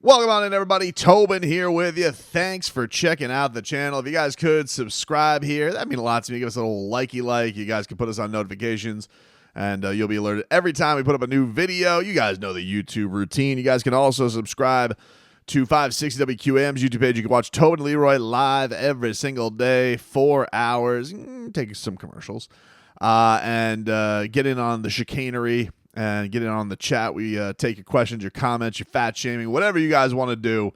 Welcome on in, everybody. Tobin here with you. Thanks for checking out the channel. If you guys could subscribe here, that'd mean a lot to me. Give us a little likey like. You guys can put us on notifications, and you'll be alerted every time we put up a new video. You guys know the YouTube routine. You guys can also subscribe to 560 WQAM's YouTube page. You can watch Tobin and Leroy live every single day, 4 hours. Take some commercials. And get in on the chicanery and get in on the chat. We take your questions, your comments, your fat shaming, whatever you guys want to do.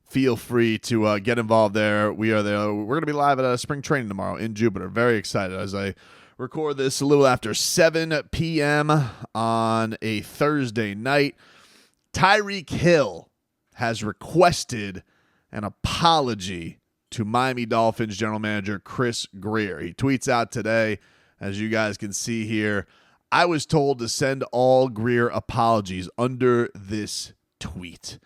Feel free to get involved there. We are there. We're going to be live at spring training tomorrow in Jupiter. Very excited as I record this a little after 7 p.m. on a Thursday night. Tyreek Hill has requested an apology to Miami Dolphins general manager Chris Grier. He tweets out today, as you guys can see here, I was told to send all Grier apologies under this tweet.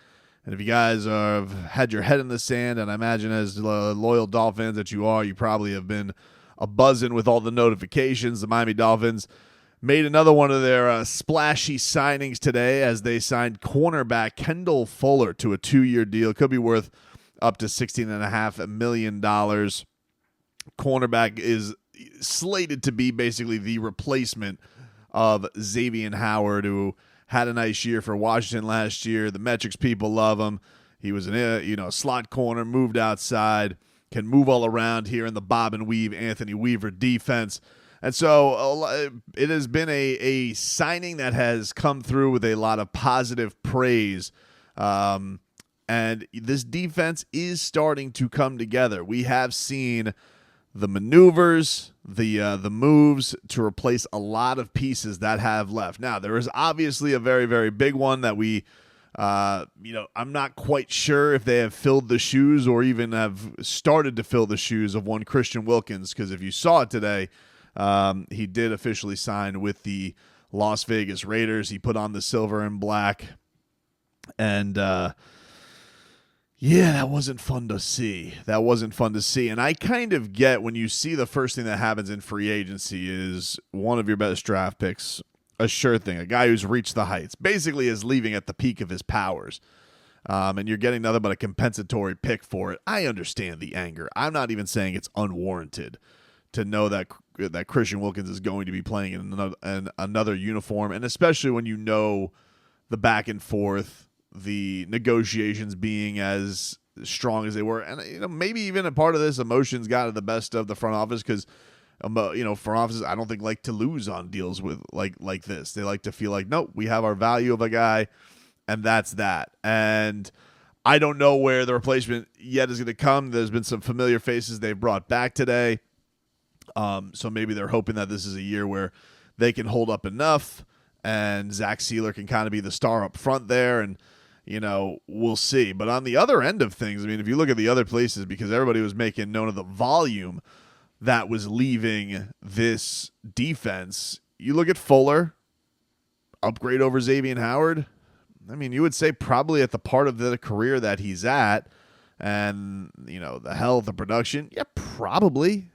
And if you guys have had your head in the sand, and I imagine as loyal Dolphins that you are, you probably have been a-buzzing with all the notifications. The Miami Dolphins made another one of their splashy signings today as they signed cornerback Kendall Fuller to a 2-year deal. Could be worth up to $16.5 million. Cornerback is slated to be basically the replacement of Xavier Howard, who had a nice year for Washington last year. The metrics people love him. He was an slot corner, moved outside, can move all around here in the bob and weave Anthony Weaver defense. And so it has been a signing that has come through with a lot of positive praise. And this defense is starting to come together. We have seen the maneuvers, the moves to replace a lot of pieces that have left. Now, there is obviously a very, very big one that we, I'm not quite sure if they have filled the shoes or even have started to fill the shoes of one Christian Wilkins, because if you saw it today, he did officially sign with the Las Vegas Raiders. He put on the silver and black, and yeah, that wasn't fun to see. And I kind of get when you see the first thing that happens in free agency is one of your best draft picks, a sure thing, a guy who's reached the heights, basically is leaving at the peak of his powers, and you're getting nothing but a compensatory pick for it. I understand the anger. I'm not even saying it's unwarranted to know that Christian Wilkins is going to be playing in another uniform, and especially when you know the back and forth, the negotiations being as strong as they were. And, maybe even a part of this, emotions got the best of the front office because, front offices, I don't think like to lose on deals with like this. They like to feel like, nope, we have our value of a guy, and that's that. And I don't know where the replacement yet is going to come. There's been some familiar faces they've brought back today. So maybe they're hoping that this is a year where they can hold up enough and Zach Sealer can kind of be the star up front there, and we'll see. But on the other end of things, I mean, if you look at the other places, because everybody was making note of the volume that was leaving this defense, you look at Fuller, upgrade over Xavier Howard. I mean, you would say probably at the part of the career that he's at, and, the health, the production, yeah, probably,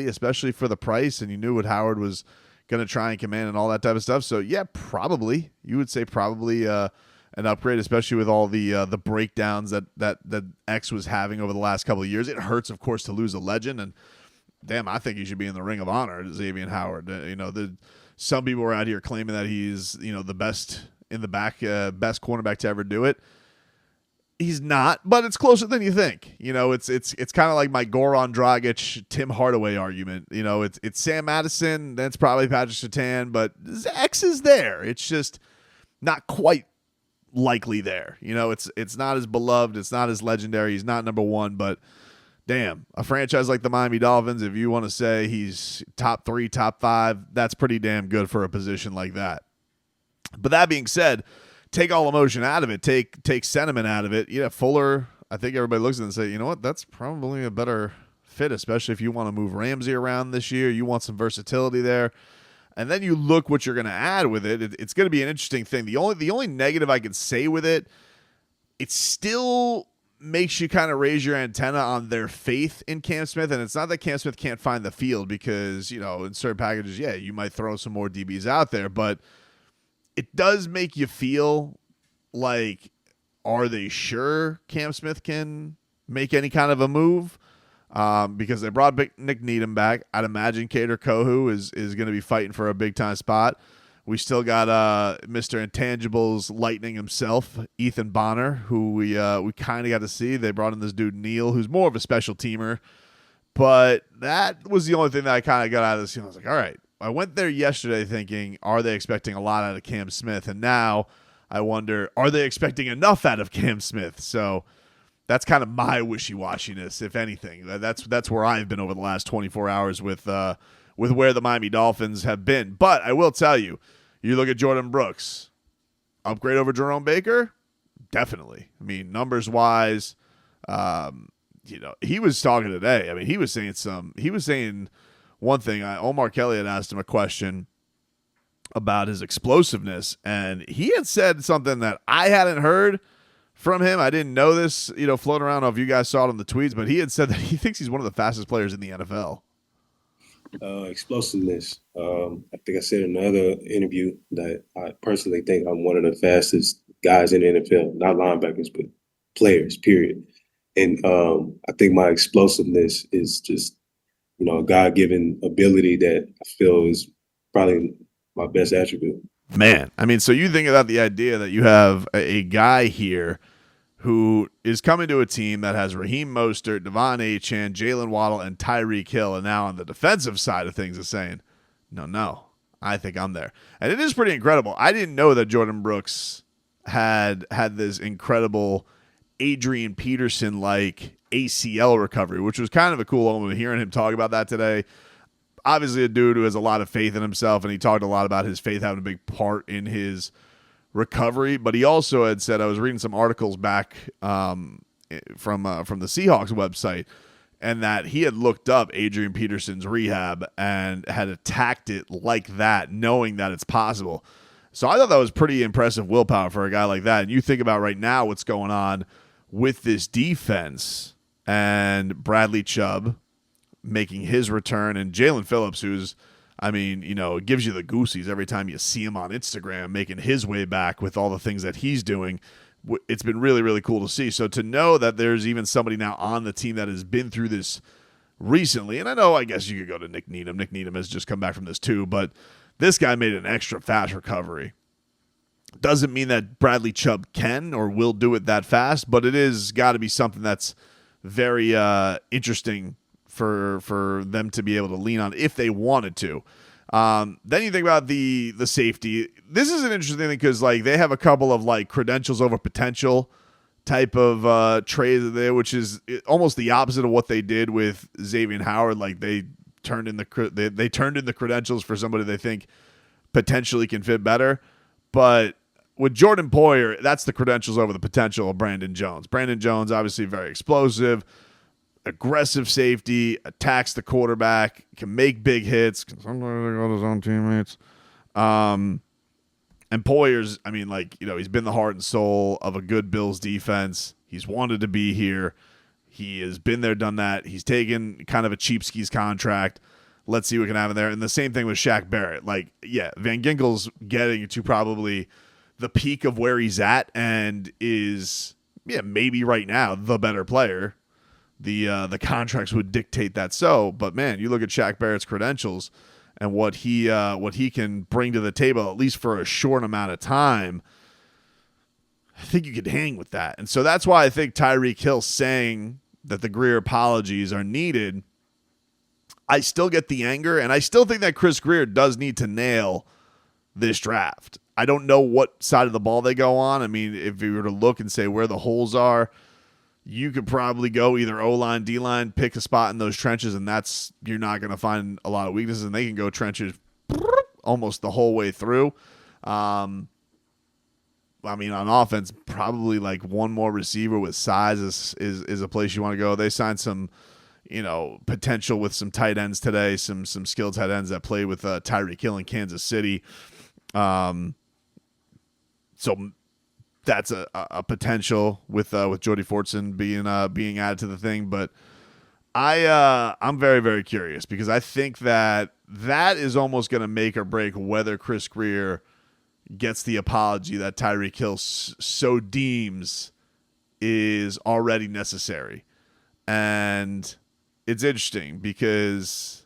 especially for the price, and you knew what Howard was going to try and command and all that type of stuff. So, yeah, probably. You would say probably an upgrade, especially with all the breakdowns that X was having over the last couple of years. It hurts, of course, to lose a legend, and damn, I think he should be in the Ring of Honor, Xavier Howard. Some people are out here claiming that he's the best in the back, best cornerback to ever do it. He's not, but it's closer than you think. It's kind of like my Goran Dragic, Tim Hardaway argument. It's Sam Madison, then it's probably Patrick Surtain, but X is there. It's just not quite likely there. It's not as beloved, it's not as legendary, he's not number one, but damn, a franchise like the Miami Dolphins, if you want to say he's top 3, top 5, that's pretty damn good for a position like that. But that being said, take all emotion out of it, take sentiment out of it. Yeah, Fuller, I think everybody looks at it and say, you know what, that's probably a better fit, especially if you want to move Ramsey around this year. You want some versatility there. And then you look what you're going to add with it. It's going to be an interesting thing. The only negative I can say with it, it still makes you kind of raise your antenna on their faith in Cam Smith. And it's not that Cam Smith can't find the field because, in certain packages, yeah, you might throw some more DBs out there. But it does make you feel like are they sure Cam Smith can make any kind of a move? Because they brought Nick Needham back. I'd imagine Kader Kohu is going to be fighting for a big-time spot. We still got Mr. Intangibles Lightning himself, Ethan Bonner, who we kind of got to see. They brought in this dude, Neal, who's more of a special teamer. But that was the only thing that I kind of got out of this. I was like, all right. I went there yesterday thinking, are they expecting a lot out of Cam Smith? And now I wonder, are they expecting enough out of Cam Smith? So that's kind of my wishy-washiness, if anything. That's where I've been over the last 24 hours with where the Miami Dolphins have been. But I will tell you, you look at Jordyn Brooks, upgrade over Jerome Baker? Definitely. I mean, numbers-wise, he was talking today. I mean, he was saying one thing. Omar Kelly had asked him a question about his explosiveness, and he had said something that I hadn't heard from him. I didn't know this, floating around. I don't know if you guys saw it on the tweets, but he had said that he thinks he's one of the fastest players in the NFL. Explosiveness. I think I said in another interview that I personally think I'm one of the fastest guys in the NFL, not linebackers, but players, period. And I think my explosiveness is just, a God-given ability that I feel is probably my best attribute. Man, I mean, so you think about the idea that you have a guy here who is coming to a team that has Raheem Mostert, Devon Achane, Jalen Waddle, and Tyreek Hill, and now on the defensive side of things is saying, no, I think I'm there. And it is pretty incredible. I didn't know that Jordyn Brooks had this incredible Adrian Peterson-like ACL recovery, which was kind of a cool moment hearing him talk about that today. Obviously a dude who has a lot of faith in himself, and he talked a lot about his faith having a big part in his recovery. But he also had said, I was reading some articles back from the Seahawks website, and that he had looked up Adrian Peterson's rehab and had attacked it like that, knowing that it's possible. So I thought that was pretty impressive willpower for a guy like that. And you think about right now what's going on with this defense and Bradley Chubb making his return, and Jalen Phillips, who's, it gives you the goosies every time you see him on Instagram making his way back with all the things that he's doing. It's been really, really cool to see. So to know that there's even somebody now on the team that has been through this recently, and I guess you could go to Nick Needham. Nick Needham has just come back from this too, but this guy made an extra fast recovery. Doesn't mean that Bradley Chubb can or will do it that fast, but it is got to be something that's very interesting for them to be able to lean on if they wanted to. Then you think about the safety. This is an interesting thing because they have a couple of credentials over potential type of trades there, which is almost the opposite of what they did with Xavier Howard. They turned in the credentials for somebody they think potentially can fit better. But with Jordan Poyer, that's the credentials over the potential of Brandon Jones. Brandon Jones, obviously very explosive, aggressive safety, attacks the quarterback, can make big hits, can sometimes go to his own teammates. And Poyer's, he's been the heart and soul of a good Bills defense. He's wanted to be here. He has been there, done that. He's taken kind of a cheapskates contract. Let's see what can happen there. And the same thing with Shaq Barrett. Van Ginkel's getting to probably the peak of where he's at and is, maybe right now the better player. The contracts would dictate that so, but man, you look at Shaq Barrett's credentials and what he can bring to the table, at least for a short amount of time. I think you could hang with that. And so that's why I think Tyreek Hill saying that the Grier apologies are needed. I still get the anger, and I still think that Chris Grier does need to nail this draft. I don't know what side of the ball they go on. If you were to look and say where the holes are, you could probably go either O-line, D-line, pick a spot in those trenches, and you're not going to find a lot of weaknesses, and they can go trenches almost the whole way through. On offense, probably one more receiver with size is a place you want to go. They signed some, potential with some tight ends today, some skilled tight ends that played with Tyreek Hill in Kansas City. So that's a potential with Jody Fortson being added to the thing. But I'm very, very curious because I think that is almost going to make or break whether Chris Grier gets the apology that Tyreek Hill so deems is already necessary. And it's interesting because,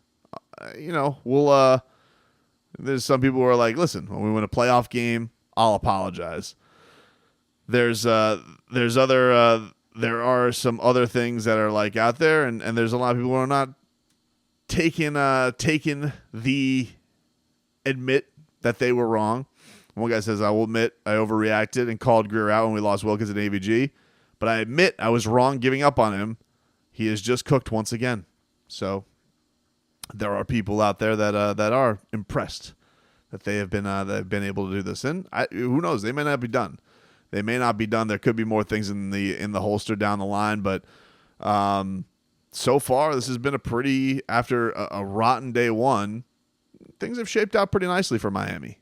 there's some people who are like, listen, when we win a playoff game, I'll apologize. There are some other things that are like out there, and there's a lot of people who are not taking the admit that they were wrong. One guy says, I will admit I overreacted and called Grier out when we lost Wilkins at AVG, but I admit I was wrong giving up on him. He is just cooked once again. So there are people out there that are impressed that they have been able to do this. And who knows? They may not be done. They may not be done. There could be more things in the holster down the line, but so far this has been after a rotten day one, things have shaped out pretty nicely for Miami.